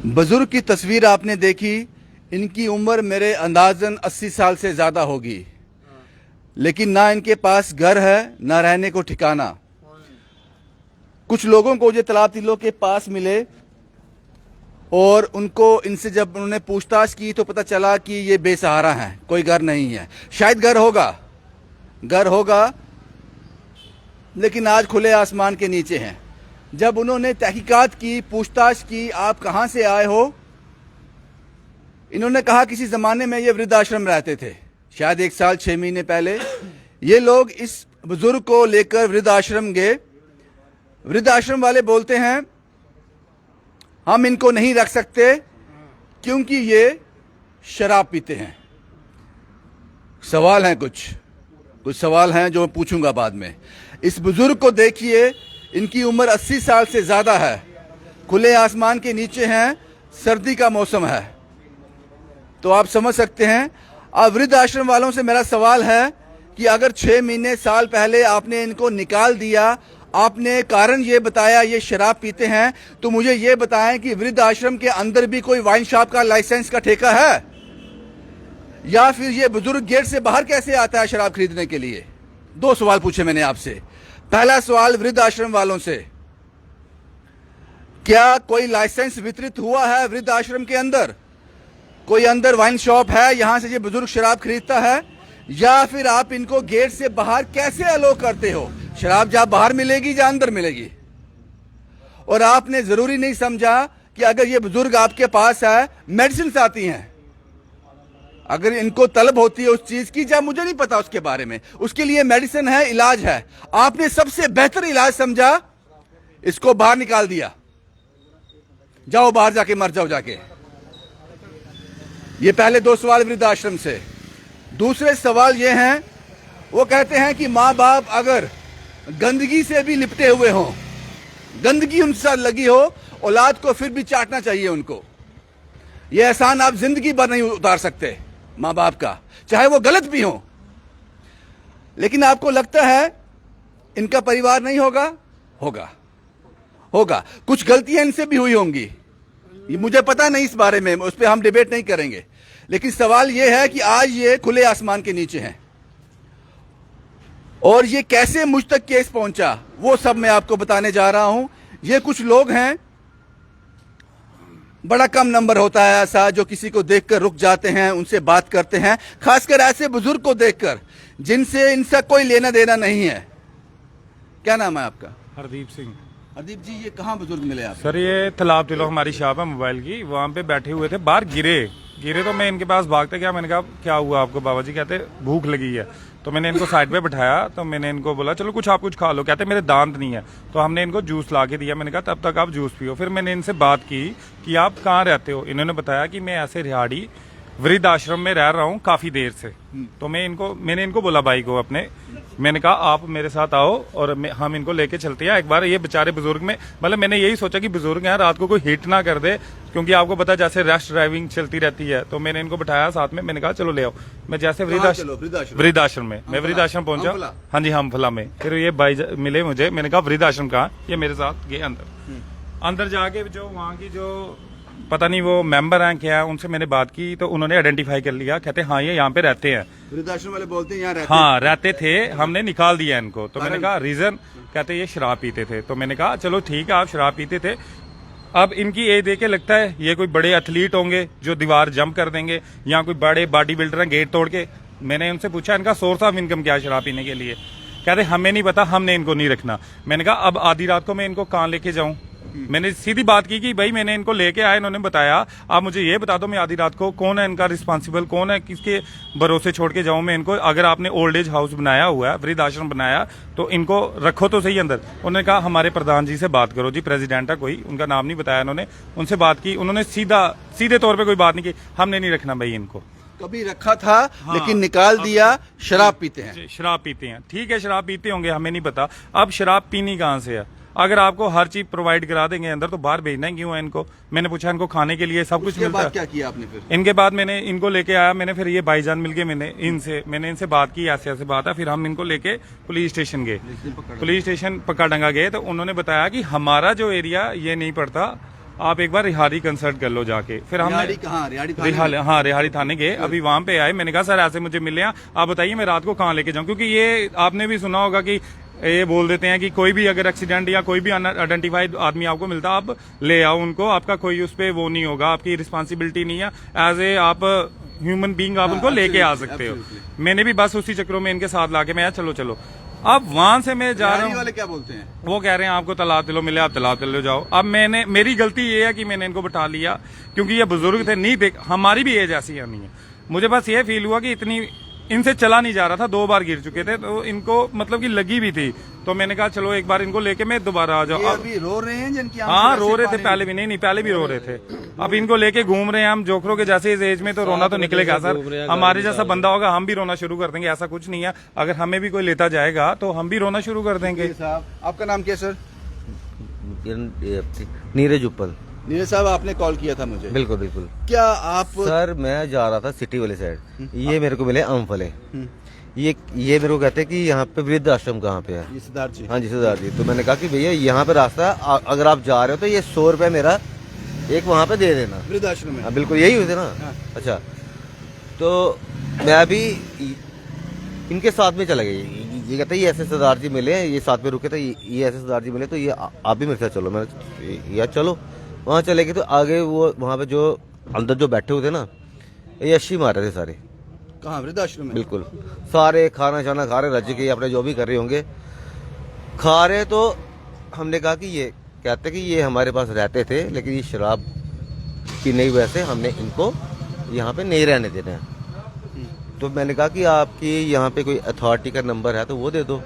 बुजुर्ग की तस्वीर आपने देखी। इनकी उम्र मेरे अंदाजन 80 साल से ज़्यादा होगी, लेकिन ना इनके पास घर है ना रहने को ठिकाना। कुछ लोगों को जो तालाब तिलों के पास मिले और इनसे जब उन्होंने पूछताछ की तो पता चला कि ये बेसहारा हैं, कोई घर नहीं है। शायद घर होगा लेकिन आज खुले आसमान के नीचे हैं। जब उन्होंने तहकीकात की, पूछताछ की, आप कहाँ से आए हो, इन्होंने कहा किसी ज़माने में ये वृद्धाश्रम रहते थे, शायद 1 साल 6 महीने पहले। ये लोग इस बुजुर्ग को लेकर वृद्धाश्रम गए। वृद्धाश्रम वाले बोलते हैं हम इनको नहीं रख सकते क्योंकि ये शराब पीते हैं। सवाल हैं, कुछ सवाल हैं जो पूछूंगा बाद में। इस बुजुर्ग को देखिए, इनकी उम्र 80 साल से ज़्यादा है, खुले आसमान के नीचे हैं, सर्दी का मौसम है, तो आप समझ सकते हैं। अब वृद्ध आश्रम वालों से मेरा सवाल है कि अगर 6 महीने साल पहले आपने इनको निकाल दिया, आपने कारण ये बताया ये शराब पीते हैं, तो मुझे ये बताएं कि वृद्ध आश्रम के अंदर भी कोई वाइन शॉप का लाइसेंस का ठेका है, या फिर ये बुजुर्ग गेट से बाहर कैसे आता है शराब खरीदने के लिए? 2 सवाल पूछे मैंने आपसे। पहला सवाल वृद्ध आश्रम वालों से, क्या कोई लाइसेंस वितरित हुआ है वृद्ध आश्रम के अंदर? कोई अंदर वाइन शॉप है, यहां से ये बुजुर्ग शराब खरीदता है? या फिर आप इनको गेट से बाहर कैसे अलो करते हो? शराब जहां बाहर मिलेगी या अंदर मिलेगी? और आपने जरूरी नहीं समझा कि अगर ये बुजुर्ग आपके पास है, मेडिसिन आती हैं, अगर इनको तलब होती है उस चीज की, या मुझे नहीं पता उसके बारे में, उसके लिए मेडिसिन है, इलाज है, आपने सबसे बेहतर इलाज समझा, इसको बाहर निकाल दिया। जाओ बाहर जाके मर जाओ जाके। ये पहले 2 सवाल वृद्धाश्रम से। दूसरे सवाल ये हैं, वो कहते हैं कि माँ बाप अगर गंदगी से भी लिपटे हुए हों, गंदगी उनके साथ लगी हो, औलाद को फिर भी चाटना चाहिए उनको। ये एहसान आप जिंदगी भर नहीं उतार सकते माँ बाप का, चाहे वो गलत भी हो। लेकिन आपको लगता है इनका परिवार नहीं होगा? होगा। कुछ गलतियां इनसे भी हुई होंगी, ये मुझे पता नहीं इस बारे में, उस पर हम डिबेट नहीं करेंगे। लेकिन सवाल यह है कि आज ये खुले आसमान के नीचे हैं, और ये कैसे मुझ तक केस पहुंचा वो सब मैं आपको बताने जा रहा हूं। ये कुछ लोग हैं, बड़ा कम नंबर होता है ऐसा जो किसी को देखकर रुक जाते हैं, उनसे बात करते हैं, खासकर ऐसे बुजुर्ग को देखकर जिनसे इनसे कोई लेना देना नहीं है। क्या नाम है आपका? हरदीप सिंह। हरदीप जी, ये कहाँ बुजुर्ग मिले आप? सर ये तालाब तिलो हमारी शॉप है मोबाइल की, वहाँ पे बैठे हुए थे, बाहर गिरे तो मैं इनके पास भागते गया। मैंने कहा क्या हुआ आपको? बाबा जी कहते भूख लगी है। तो मैंने इनको साइड पे बिठाया, तो मैंने इनको बोला चलो आप कुछ खा लो। कहते मेरे दांत नहीं है। तो हमने इनको जूस ला के दिया। मैंने कहा तब तक आप जूस पियो। फिर मैंने इनसे बात की कि आप कहाँ रहते हो? इन्होंने बताया कि मैं ऐसे रिहाड़ी वृद्ध आश्रम में रह रहा हूँ काफी देर से। तो मैंने इनको बोला भाई को अपने, मैंने कहा आप मेरे साथ आओ और हम इनको लेके चलते हैं एक बार। ये बेचारे बुजुर्ग में, मतलब मैंने यही सोचा कि बुजुर्ग हैं, रात को कोई हिट ना कर दे, क्योंकि आपको पता है जैसे रैश ड्राइविंग चलती रहती है। तो मैंने इनको बिठाया साथ में, मैंने कहा चलो ले आओ। मैं जैसे वृद्धाश्रम में मैं वृद्धाश्रम पहुंचा। हाँ जी, हमफला में। फिर ये भाई मिले मुझे, मैंने कहा वृद्धाश्रम कहाँ? ये मेरे साथ गए अंदर जाके जो वहाँ की जो पता नहीं वो मेंबर हैं क्या, उनसे मैंने बात की तो उन्होंने आइडेंटिफाई कर लिया। कहते हाँ ये यहाँ पे रहते हैं। वृद्धाश्रम वाले बोलते हैं यहाँ रहते हाँ रहते थे, हमने निकाल दिया इनको। तो मैंने कहा रीजन? कहते ये शराब पीते थे। तो मैंने कहा चलो ठीक है, आप शराब पीते थे। अब इनकी एज देख के लगता है ये कोई बड़े एथलीट होंगे जो दीवार जंप कर देंगे, या कोई बड़े बॉडी बिल्डर हैं गेट तोड़ के। मैंने उनसे पूछा इनका सोर्स ऑफ इनकम क्या है शराब पीने के लिए? कहते हमें नहीं पता, हमने इनको नहीं रखना। मैंने कहा अब आधी रात को मैं इनको कहाँ लेके जाऊँ? मैंने सीधी बात की कि भाई मैंने इनको लेके आया, इन्होंने बताया आप मुझे ये बता दो मैं आधी रात को कौन है इनका रिस्पांसिबल, कौन है, किसके भरोसे छोड़ के जाऊं मैं इनको? अगर आपने ओल्ड एज हाउस बनाया हुआ है, वृद्ध आश्रम बनाया, तो इनको रखो तो सही अंदर। उन्होंने कहा हमारे प्रधान जी से बात करो। जी प्रेसिडेंट है कोई, उनका नाम नहीं बताया इन्होंने, उनसे बात की। उन्होंने सीधे तौर पर कोई बात नहीं की, हमने नहीं रखना भाई इनको। कभी रखा था हाँ, लेकिन निकाल दिया। शराब पीते हैं? शराब पीते हैं, ठीक है शराब पीते होंगे, हमें नहीं पता। अब शराब पीनी कहाँ से है? अगर आपको हर चीज प्रोवाइड करा देंगे अंदर तो बाहर भेजना ही क्यों है इनको। मैंने पूछा इनको खाने के लिए सब कुछ उसके मिलता बाद है। क्या किया आपने फिर? इनके बाद मैंने इनको लेके आया, मैंने फिर ये भाईजान मिलके मैंने इनसे बात की, ऐसे ऐसे बात है। फिर हम इनको लेके पुलिस स्टेशन गए, पुलिस स्टेशन पक्काडंगा गए, तो उन्होंने बताया कि हमारा जो एरिया ये नहीं पड़ता, आप एक बार रिहाड़ी कंसल्ट कर लो जाके। फिर हमने रिहाड़ी कहाँ? रिहाड़ी थाने में? हाँ रिहाड़ी थाने गए, अभी वहां पे आए। मैंने कहा सर ऐसे मुझे मिले हैं, आप बताइए मैं रात को कहाँ लेके जाऊं, क्योंकि ये आपने भी सुना होगा कि ये बोल देते हैं कि कोई भी अगर एक्सीडेंट या कोई भी अनआइडेंटिफाइड आदमी आपको मिलता आप ले आओ उनको, आपका कोई उस पर वो नहीं होगा, आपकी रिस्पॉन्सिबिलिटी नहीं है, एज ए आप ह्यूमन बीइंग आप उनको लेके आ सकते हो। मैंने भी बस उसी चक्रों में इनके साथ लाके मैं चलो चलो। अब वहां से मैं जा रहा रिहाड़ी हूँ, वाले क्या बोलते हैं? वो कह रहे हैं आपको तलाक दिलो मिले, आप तलाक दिलो जाओ। अब मेरी गलती ये है कि मैंने इनको बिठा लिया, क्योंकि ये बुजुर्ग थे, नहीं देख हमारी भी एज ऐसी नहीं है। मुझे बस ये फील हुआ कि इतनी इनसे चला नहीं जा रहा था, 2 बार गिर चुके थे, तो इनको मतलब कि लगी भी थी, तो मैंने कहा चलो एक बार इनको लेके मैं दोबारा आ ये जाऊँ। अभी रो रहे हैं जिनकी आंखों हाँ से रो रहे थे पानी- पहले भी, नहीं पहले भी रो रहे थे। अब इनको लेके घूम रहे हैं हम जोखरों के जैसे इस एज में, तो रोना तो निकलेगा सर। हमारे जैसा बंदा होगा हम भी रोना शुरू कर देंगे, ऐसा कुछ नहीं है। अगर हमें भी कोई लेता जाएगा तो हम भी रोना शुरू कर देंगे। साहब आपका नाम क्या सर? नीरज उपल। नीरज साहब आपने कॉल किया था मुझे, बिल्कुल बिल्कुल क्या आप? सर मैं जा रहा था सिटी वाले साइड, ये मेरे को मिले अम्फले, ये मेरे को कहते हैं कि यहाँ पे वृद्ध आश्रम कहाँ पे है। ये सिद्धार्थ जी? हाँ जी सिद्धार्थ जी। तो मैंने कहा कि भैया यहाँ पे रास्ता है, अगर आप जा रहे हो तो ये 100 रुपये मेरा एक वहाँ पे दे देना। वृद्धाश्रम में? हाँ बिल्कुल यही हुए थे ना। हाँ। अच्छा, तो मैं अभी इनके साथ में चला गया। ये कहते हैं ये ऐसे सरदार जी मिले, ये साथ में रुके थे, ये ऐसे सरदार जी मिले, तो ये आप भी मेरे साथ चलो। मैंने यार चलो, वहाँ चले गए। तो आगे वो वहाँ पे जो अंदर जो बैठे हुए थे ना, ये अच्छी मार रहे थे सारे। कहाँ? वृद्धाश्रम में? बिल्कुल सारे खाना शाना खा रहे, रज के अपने जो भी कर रहे होंगे खा रहे। तो हमने कहा कि ये कहते कि ये हमारे पास रहते थे, लेकिन ये शराब पीने की वजह से हमने इनको यहाँ पे नहीं रहने देना है। तो मैंने कहा कि आपकी यहाँ पे कोई अथॉरिटी का नंबर है तो वो दे दो।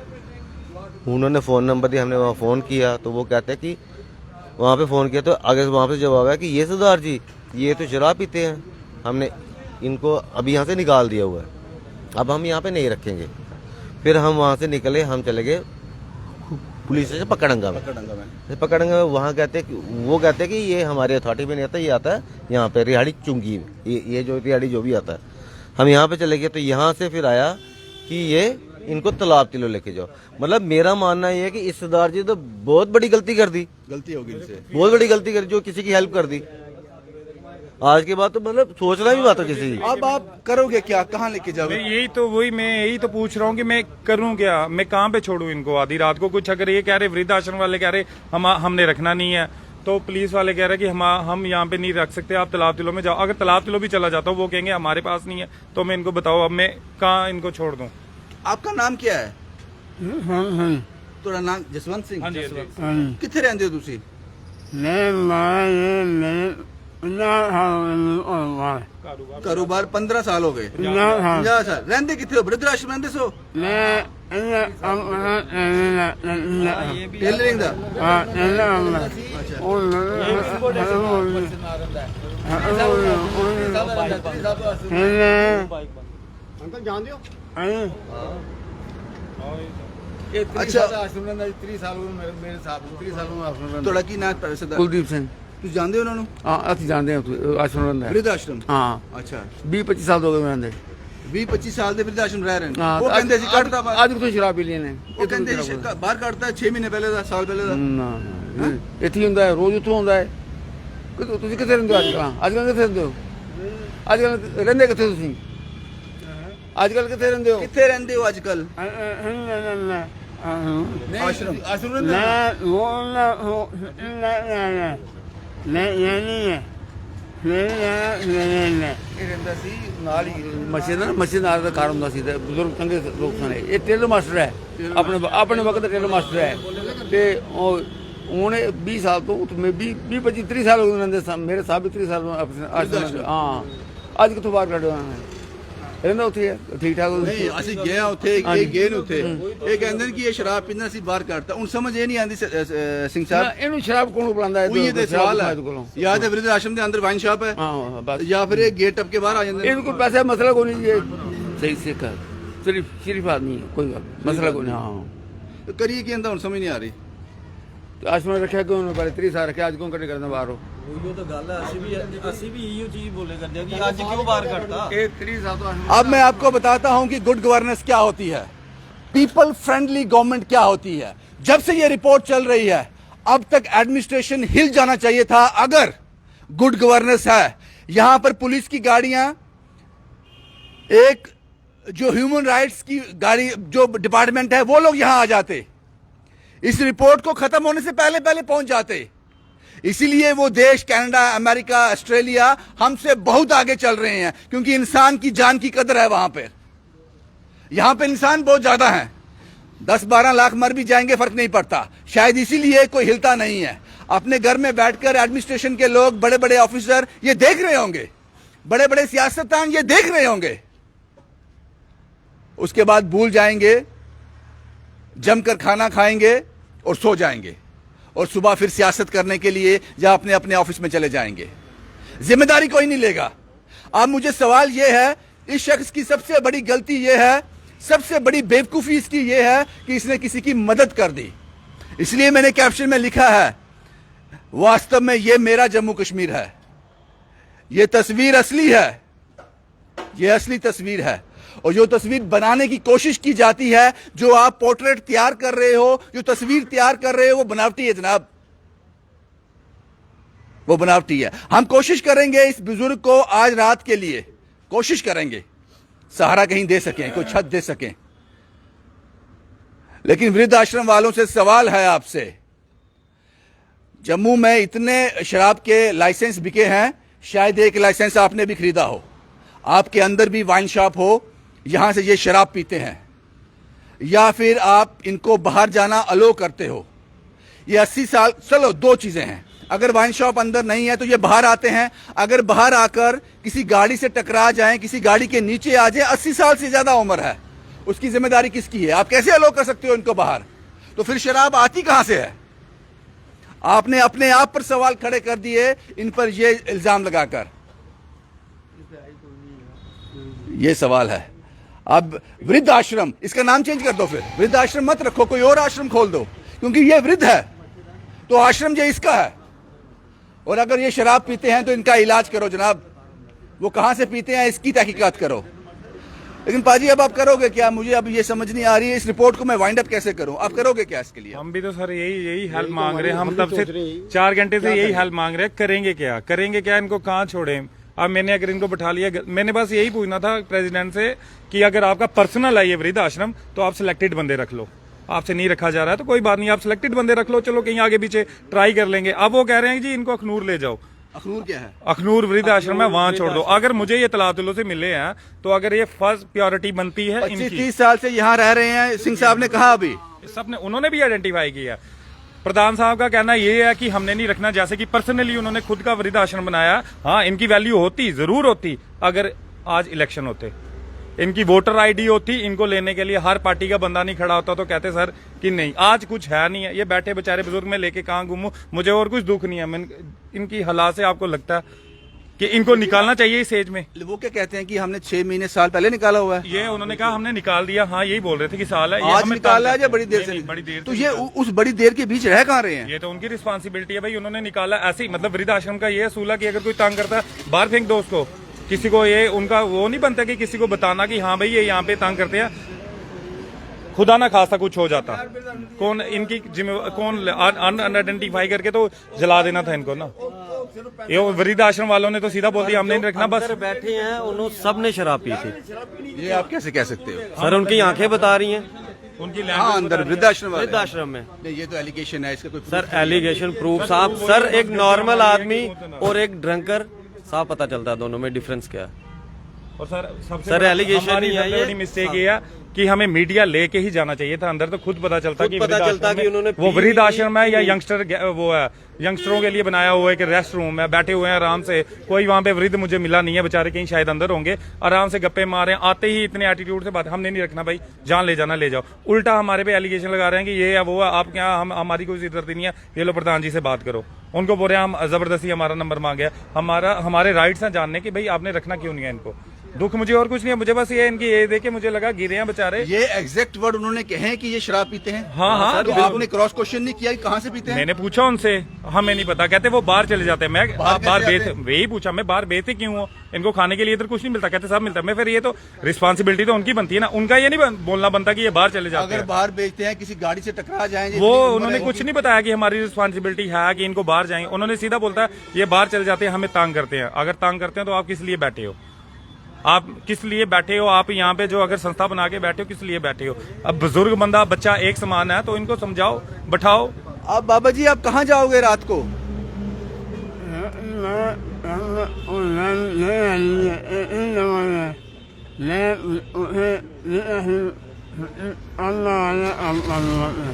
उन्होंने फ़ोन नंबर दिया, हमने वहाँ फ़ोन किया, तो वो कहते हैं कि वहाँ पे फ़ोन किया, तो आगे वहाँ पे जवाब आया कि ये सरदार जी ये तो शराब पीते हैं, हमने इनको अभी यहाँ से निकाल दिया हुआ है, अब हम यहाँ पे नहीं रखेंगे। फिर हम वहाँ से निकले, हम चले गए पुलिस स्टेशन पकड़ंगा में। पकड़ंगा में वहाँ कहते कि वो कहते हैं कि ये हमारे अथॉरिटी में नहीं आता, ये आता है यहाँ पे रिहाड़ी चुंगी, ये जो रिहाड़ी जो भी आता है। हम यहाँ पे चले गए, तो यहाँ से फिर आया कि ये इनको तालाब तिलो लेके जाओ। मतलब मेरा मानना ये है कि इस सरदार जी तो बहुत बड़ी गलती कर दी, गलती होगी इनसे, बहुत बड़ी गलती कर दी, जो किसी की हेल्प कर दी। आज के बाद तो मतलब सोचना भी बात है किसी की। अब आप करोगे क्या? कहाँ लेके जाओगे? मैं यही तो पूछ रहा हूँ कि मैं करूँ क्या, मैं कहाँ पे छोड़ूं इनको आधी रात को। कुछ अगर ये कह रहे वृद्ध आश्रम वाले कह रहे हमने रखना नहीं है, तो पुलिस वाले कह रहे कि हम यहाँ पे नहीं रख सकते, आप तालाब तिलो में जाओ। अगर तालाब तिलो भी चला जाता हूँ वो कहेंगे हमारे पास नहीं है, तो मैं इनको बताओ अब मैं कहाँ इनको छोड़ दूँ। आपका नाम क्या है? थोड़ा नाम जसवंत सिंह? हाँ जी, कितने रहते हो तुसी? कारोबार 15 साल हो गए। 50 साल रहते कितने हो? वृद्धाश्रम रहते सो? टेलरिंग दा? अंकल जान दियो अच्छा। आश्रम 30 साल मेरे साथ 30 साल थोड़ा की नाम पर सरदार? ਕੁਲਦੀਪ ਸਿੰਘ ਤੁਸੀਂ ਜਾਣਦੇ ਹੋ ਉਹਨਾਂ ਨੂੰ? ਹਾਂ ਅਸੀਂ ਜਾਣਦੇ ਹਾਂ ਉੱਥੇ ਆਸ਼ਰਮ ਰਹਿੰਦਾ ਹੈ। वृद्ध आश्रम? ਹਾਂ अच्छा 20-25 ਸਾਲ ਹੋ ਗਏ ਮੈਂ ਰਹਿੰਦੇ 20-25 ਸਾਲ ਦੇ ਵृद्ध आश्रम ਰਹਿ ਰਹੇ ਨੇ। ਹਾਂ ਉਹ ਕਹਿੰਦੇ ਸੀ ਕੱਢਦਾ ਬਾਹਰ। ਅੱਜ ਕਿਥੋਂ ਸ਼ਰਾਬ ਪੀ ਲਈ ਨੇ ਉਹ ਕਹਿੰਦੇ ਸੀ ਬਾਹਰ ਕੱਢਦਾ 6 ਮਹੀਨੇ ਪਹਿਲੇ ਦਾ, ਸਾਲ ਪਹਿਲੇ ਦਾ। ਨਾ ਇੱਥੇ ਹੀ ਹੁੰਦਾ ਹੈ, ਰੋਜ਼ ਉੱਥੋਂ ਹੁੰਦਾ ਹੈ। ਤੁਸੀਂ ਕਿੱਥੇ ਰਹਿੰਦੇ ਹੋ ਅੱਜ ਕੱਲ੍ਹ? ਅੱਜ ਕੱਲ੍ਹ ਕਿੱਥੇ ਰਹਿੰਦੇ ਹੋ? ਅੱਜ ਕੱਲ੍ਹ ਰਹਿੰਦੇ ਕਿੱਥੇ ਤੁਸੀਂ? ਅੱਜ ਕੱਲ੍ਹ ਕਿੱਥੇ ਰਹਿੰਦੇ ਹੋ? ਕਿੱਥੇ ਰਹਿੰਦੇ ਹੋ ਅੱਜ ਕੱਲ? ਆਸ਼ਰਮ ਆਸ਼ਰਮ ਰਹਿੰਦੇ ਨਾ ਹੋ? ਉਹ ਨਾ ਨਹੀਂ ਨਹੀਂ ਹੈ ਨਹੀਂ ਇਹ ਰਹਿੰਦਾ ਸੀ ਨਾਲ ਹੀ। ਮਸਜਿਦ ਨਾਲ ਦਾ ਕਾਰ ਹੁੰਦਾ ਸੀ ਤੇ ਬਜ਼ੁਰਗ ਚੰਗੇ ਲੋਕ ਸਨ। ਇਹ ਟੇਲਰ ਮਾਸਟਰ ਹੈ, ਆਪਣੇ ਵਕਤ ਦਾ ਟੇਲਰ ਮਾਸਟਰ ਹੈ। ਤੇ ਉਹ ਹੁਣ 20 ਸਾਲ ਤੋਂ 20-25-30 ਸਾਲ ਹੋ ਗਏ ਰਹਿੰਦੇ ਸਨ। ਮੇਰੇ ਸਾਹਿਬ ਵੀ 30 ਸਾਲ ਹਾਂ। ਅੱਜ ਕਿੱਥੋਂ ਬਾਹਰ ਕੱਢਿਆ ਰਹਿੰਦਾ ਉੱਥੇ ਹੈ ਠੀਕ ਠਾਕ। ਨਹੀਂ ਅਸੀਂ ਗਏ ਆ ਉੱਥੇ, ਇਹ ਗਏ ਨੇ ਉੱਥੇ, ਇਹ ਕਹਿੰਦੇ ਨੇ ਕਿ ਇਹ ਸ਼ਰਾਬ ਪੀਂਦਾ ਸੀ, ਬਾਹਰ ਕੱਢਤਾ। ਹੁਣ ਸਮਝ ਇਹ ਨਹੀਂ ਆਉਂਦੀ ਸਿੰਘ ਸਾਹਿਬ, ਇਹਨੂੰ ਸ਼ਰਾਬ ਕੌਣ ਬੁਲਾਉਂਦਾ ਹੈ? ਉਹੀ ਤੇ ਸਵਾਲ ਹੈ। ਜਾਂ ਤੇ ਵ੍ਰਿਧ ਆਸ਼ਰਮ ਦੇ ਅੰਦਰ ਵਾਈਨ ਸ਼ਾਪ ਹੈ, ਹਾਂ ਬਸ, ਜਾਂ ਫਿਰ ਇਹ ਗੇਟ ਟੱਪ ਕੇ ਬਾਹਰ ਆ ਜਾਂਦੇ ਨੇ। ਇਹਨੂੰ ਕੋਈ ਪੈਸਾ ਮਸਲਾ ਕੋਈ ਨਹੀਂ ਜੀ। ਸਹੀ ਸਿੱਖ ਹੈ, ਸਿਰਫ ਆਦਮੀ ਹੈ, ਕੋਈ ਗੱਲ ਮਸਲਾ ਕੋਈ ਨਹੀਂ। ਹਾਂ ਕਰੀਏ ਕੀ ਇਹਦਾ ਹੁਣ ਸਮਝ ਨਹੀਂ ਆ ਰਹੀ। आश्रम रखे क्यों उन्होंने पहले 30 साल रखे, आज क्यों कटे करते बाहर हो? ਉਹੀਓ ਤਾਂ ਗੱਲ ਹੈ, ਅਸੀਂ ਵੀ ਇਹੋ ਚੀਜ਼ ਬੋਲੇ ਕਰਦੇ ਹਾਂ ਕਿ ਅੱਜ ਕਿਉਂ ਬਾਹਰ ਕੱਢਤਾ। ये 30 साल तो आश्रम अब मैं आपको बताता हूं कि गुड गवर्नेंस क्या होती है, पीपल फ्रेंडली गवर्नमेंट क्या होती है। जब से ये रिपोर्ट चल रही है अब तक एडमिनिस्ट्रेशन हिल जाना चाहिए था। अगर गुड गवर्नेंस है, यहां पर पुलिस की गाड़ियां, एक जो ह्यूमन राइट्स की गाड़ी जो डिपार्टमेंट है वो लोग यहां आ जाते, इस रिपोर्ट को खत्म होने से पहले पहले पहुंच जाते। इसीलिए वो देश कनाडा, अमेरिका, ऑस्ट्रेलिया हमसे बहुत आगे चल रहे हैं, क्योंकि इंसान की जान की कदर है वहां पर। यहां पे इंसान बहुत ज्यादा हैं, 10-12 लाख मर भी जाएंगे फर्क नहीं पड़ता। शायद इसीलिए कोई हिलता नहीं है। अपने घर में बैठकर एडमिनिस्ट्रेशन के लोग, बड़े बड़े ऑफिसर ये देख रहे होंगे, बड़े बड़े सियासतदान ये देख रहे होंगे, उसके बाद भूल जाएंगे, जमकर खाना खाएंगे और सो जाएंगे, और सुबह फिर सियासत करने के लिए या अपने अपने ऑफिस में चले जाएंगे। जिम्मेदारी कोई नहीं लेगा। अब मुझे सवाल यह है, इस शख्स की सबसे बड़ी गलती यह है, सबसे बड़ी बेवकूफी इसकी यह है कि इसने किसी की मदद कर दी। इसलिए मैंने कैप्शन में लिखा है, वास्तव में यह मेरा जम्मू कश्मीर है, यह तस्वीर असली है, यह असली तस्वीर है। और जो तस्वीर बनाने की कोशिश की जाती है, जो आप पोर्ट्रेट तैयार कर रहे हो, जो तस्वीर तैयार कर रहे हो, वो बनावटी है जनाब, वो बनावटी है। हम कोशिश करेंगे इस बुजुर्ग को आज रात के लिए, कोशिश करेंगे सहारा कहीं दे सकें, कोई छत दे सकें। लेकिन वृद्ध आश्रम वालों से सवाल है आपसे, जम्मू में इतने शराब के लाइसेंस बिके हैं, शायद एक लाइसेंस आपने भी खरीदा हो, आपके अंदर भी वाइन शॉप हो, यहां से ये शराब पीते हैं, या फिर आप इनको बाहर जाना अलो करते हो। ये 80 साल, चलो दो चीजें हैं, अगर वाइन शॉप अंदर नहीं है तो ये बाहर आते हैं, अगर बाहर आकर किसी गाड़ी से टकरा जाएं, किसी गाड़ी के नीचे आ जाए, 80 साल से ज्यादा उम्र है, उसकी जिम्मेदारी किसकी है? आप कैसे अलो कर सकते हो इनको बाहर? तो फिर शराब आती कहां से है? आपने अपने आप पर सवाल खड़े कर दिए इन पर ये इल्जाम लगाकर। ये सवाल है। अब वृद्ध आश्रम, इसका नाम चेंज कर दो, फिर वृद्ध आश्रम मत रखो, कोई और आश्रम खोल दो, क्योंकि ये वृद्ध है तो आश्रम ये इसका है। और अगर ये शराब पीते हैं तो इनका इलाज करो जनाब, वो कहां से पीते हैं इसकी तहकीकात करो। लेकिन पाजी अब आप करोगे क्या? मुझे अब ये समझ नहीं आ रही है, इस रिपोर्ट को मैं वाइंड अप कैसे करूं? आप करोगे क्या इसके लिए? हम भी तो सर यही हेल्प मांग रहे हैं, हम तब से 4 घंटे से यही हेल्प मांग रहे हैं। करेंगे क्या? इनको कहाँ छोड़ें? अब मैंने अगर इनको बिठा लिया, मैंने बस यही पूछना था प्रेसिडेंट से कि अगर आपका पर्सनल है ये वृद्ध आश्रम तो आप सिलेक्टेड बंदे रख लो, आपसे नहीं रखा जा रहा है तो कोई बात नहीं, आप सिलेक्टेड बंदे रख लो, चलो कहीं आगे पीछे ट्राई कर लेंगे। अब वो कह रहे हैं जी इनको अखनूर ले जाओ। अखनूर क्या है? अखनूर वृद्ध आश्रम है, वहां छोड़ दो। अगर मुझे ये तलातुलों से मिले हैं तो अगर ये फर्स्ट प्योरिटी बनती है 25-30 साल से यहाँ रह रहे हैं, सिंह साहब ने कहा अभी सबने, उन्होंने भी आइडेंटिफाई किया। प्रधान साहब का कहना ये है कि हमने नहीं रखना, जैसे कि पर्सनली उन्होंने खुद का वृद्ध आश्रम बनाया। हाँ, इनकी वैल्यू होती, जरूर होती, अगर आज इलेक्शन होते, इनकी वोटर आईडी होती, इनको लेने के लिए हर पार्टी का बंदा नहीं खड़ा होता तो कहते सर कि नहीं, आज कुछ है नहीं है, ये बैठे बेचारे बुजुर्ग में लेके कहाँ घूमूं, मुझे और कुछ दुख नहीं है। इनकी हालात से आपको लगता है कि इनको निकालना चाहिए इस एज में? वो क्या कहते हैं कि हमने 6 महीने साल पहले निकाला हुआ है। ये उन्होंने कहा हमने निकाल दिया। हाँ, यही बोल रहे थे कि साल है, आज निकाला है या बड़ी देर से? बड़ी देर। तो ये उस बड़ी देर के बीच रह कहाँ रहे हैं? ये तो उनकी रिस्पॉन्सिबिलिटी है भाई, उन्होंने निकाला ऐसे ही। मतलब वृद्ध आश्रम का ये असूल है कि अगर कोई तंग करता है बाहर फेंक दो उसको। किसी को ये उनका वो नहीं बनता कि किसी को बताना कि हाँ भाई ये यहाँ पे तंग करते हैं, खुदा ना खासा कुछ हो जाता, कौन इनकी कौन अनआइडेंटिफाई करके तो जला देना था इनको ना। ये वृद्ध आश्रम वालों ने तो सीधा बोल दिया हमने नहीं रखना। बस बैठे हैं उन्होंने सब ने शराब पी थी। ये आप कैसे कह सकते हो? सर उनकी आंखें बता रही हैं, उनकी हाँ, अंदर वृद्धाश्रम वृद्धाश्रम में। नहीं, ये तो एलिगेशन है, इसका कोई सर एलिगेशन प्रूफ साहब, सर एक नॉर्मल आदमी और एक ड्रंकर साफ पता चलता है दोनों में डिफरेंस क्या है। और सबसे सर एलिगेशन हमारी नहीं है सबसे बड़ी मिस्टेक ये है कि हमें मीडिया लेके ही जाना चाहिए था अंदर, तो खुद पता चलता कि उन्होंने वो वृद्ध आश्रम है या यंगस्टर वो है, यंगस्टरों के लिए बनाया हुआ है कि रेस्ट रूम है, बैठे हुए हैं आराम से। कोई वहां पे वृद्ध मुझे मिला नहीं है, बेचारे कहीं शायद अंदर होंगे, आराम से गप्पे मार रहे हैं। आते ही इतने एटीट्यूड से बात, हमने नहीं रखना भाई, जान ले जाना ले जाओ। उल्टा हमारे पे एलिगेशन लगा रहे हैं कि ये है वो है, आप क्या, हमारी कोई इज्जत नहीं है, ये लो प्रधान जी से बात करो। उनको बोल रहे हैं हम जबरदस्ती हमारा नंबर मांगे, हमारे राइट्स हैं जानने की भाई आपने रखना क्यों नहीं है इनको। दुख मुझे और कुछ नहीं है, मुझे बस ये इनकी ये देखे मुझे लगा गिरे हैं बेचारे। ये एग्जैक्ट वर्ड उन्होंने कहे हैं कि ये शराब पीते हैं। हाँ, तो आपने क्रॉस क्वेश्चन नहीं किया कि कहाँ से पीते हैं? मैंने पूछा उनसे, हमें नहीं पता, कहते वो बाहर चले जाते हैं। मैं आप बाहर कैसे बेच, वही पूछा मैं, बाहर बेचते क्यों हो? इनको खाने के लिए इधर कुछ नहीं मिलता, कहते सब मिलता है। मैं फिर ये तो रिस्पॉन्सिबिलिटी तो उनकी बनती है ना, उनका ये नहीं बोलना बनता कि ये बाहर चले जाते अगर हैं। बाहर बेचते हैं किसी गाड़ी से टकरा जाएंगे, वो उन्होंने कुछ नहीं बताया कि हमारी रिस्पॉन्सिबिलिटी है कि इनको बाहर जाएं। उन्होंने सीधा बोलता है ये बाहर चले जाते हैं, हमें तंग करते हैं। अगर तंग करते हैं तो आप किस लिए बैठे हो? आप किस लिए बैठे हो? आप यहाँ पे जो अगर संस्था बना के बैठे हो, किस लिए बैठे हो? अब बुजुर्ग बंदा बच्चा एक समान है, तो इनको समझाओ, बैठाओ। अब बाबा जी आप कहाँ जाओगे रात को?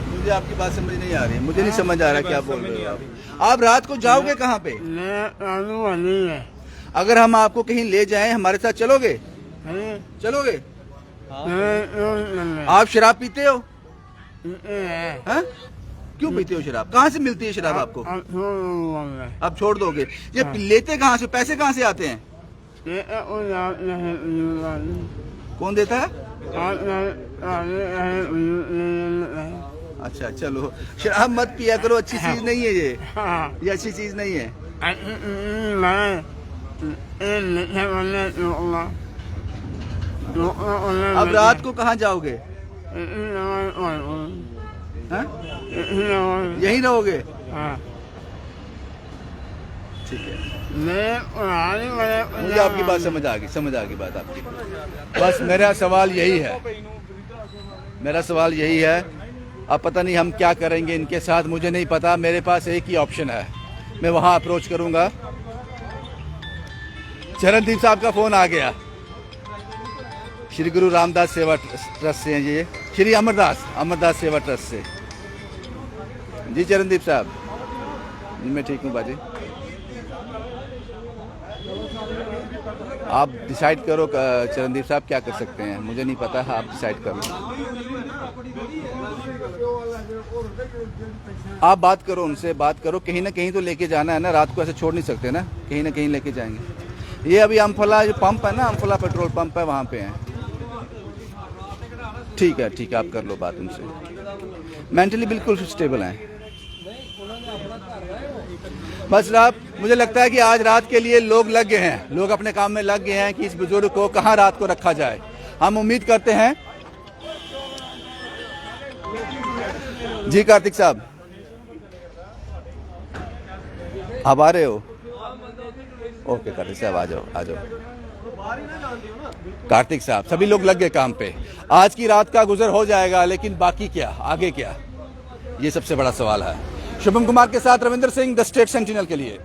मुझे आपकी बात समझ नहीं आ रही है, मुझे नहीं समझ आ रहा क्या बोल रहे हो आप रात को जाओगे कहाँ पे? अगर हम आपको कहीं ले जाएं, हमारे साथ चलोगे? चलोगे? आप शराब पीते हो? हाँ? क्यों पीते हो शराब? कहाँ से मिलती है शराब आपको? आप छोड़ दोगे? ये लेते कहाँ से? पैसे कहाँ से आते हैं? कौन देता है? अच्छा चलो, शराब मत पिया करो, अच्छी चीज नहीं है ये अच्छी चीज नहीं है। अब रात को कहाँ जाओगे? हाँ? यहीं रहोगे? ठीक है, मुझे आपकी बात समझ आ गई बात आपकी। बस मेरा सवाल यही है, अब पता नहीं हम क्या करेंगे इनके साथ, मुझे नहीं पता। मेरे पास एक ही ऑप्शन है, मैं वहां अप्रोच करूंगा। चरणदीप साहब का फोन आ गया, श्री गुरु रामदास सेवा ट्रस्ट से हैं ये, श्री अमरदास सेवा ट्रस्ट से। जी चरणदीप साहब, मैं ठीक हूँ बाजी। आप डिसाइड करो चरणदीप साहब क्या कर सकते हैं, मुझे नहीं पता, आप डिसाइड करो। आप बात करो उनसे, बात करो, कहीं ना कहीं तो लेके जाना है ना, रात को ऐसे छोड़ नहीं सकते ना, कहीं ना कहीं लेके जाएंगे। ये अभी अम्फला जो पंप है ना, अम्फला पेट्रोल पंप है, वहाँ पे हैं। ठीक है आप कर लो बात उनसे, मेंटली बिल्कुल स्टेबल हैं। बस रात, मुझे लगता है कि आज रात के लिए लोग लग गए हैं, लोग अपने काम में लग गए हैं कि इस बुजुर्ग को कहाँ रात को रखा जाए। हम उम्मीद करते हैं। जी कार्तिक साहब, आप आ रहे हो? ओके कार्तिक साहब, आ जाओ। कार्तिक साहब, सभी लोग लग गए काम पे। आज की रात का गुजर हो जाएगा, लेकिन बाकी क्या, आगे क्या, ये सबसे बड़ा सवाल है। शुभम कुमार के साथ Ravindra Singh, the state sentinel के लिए।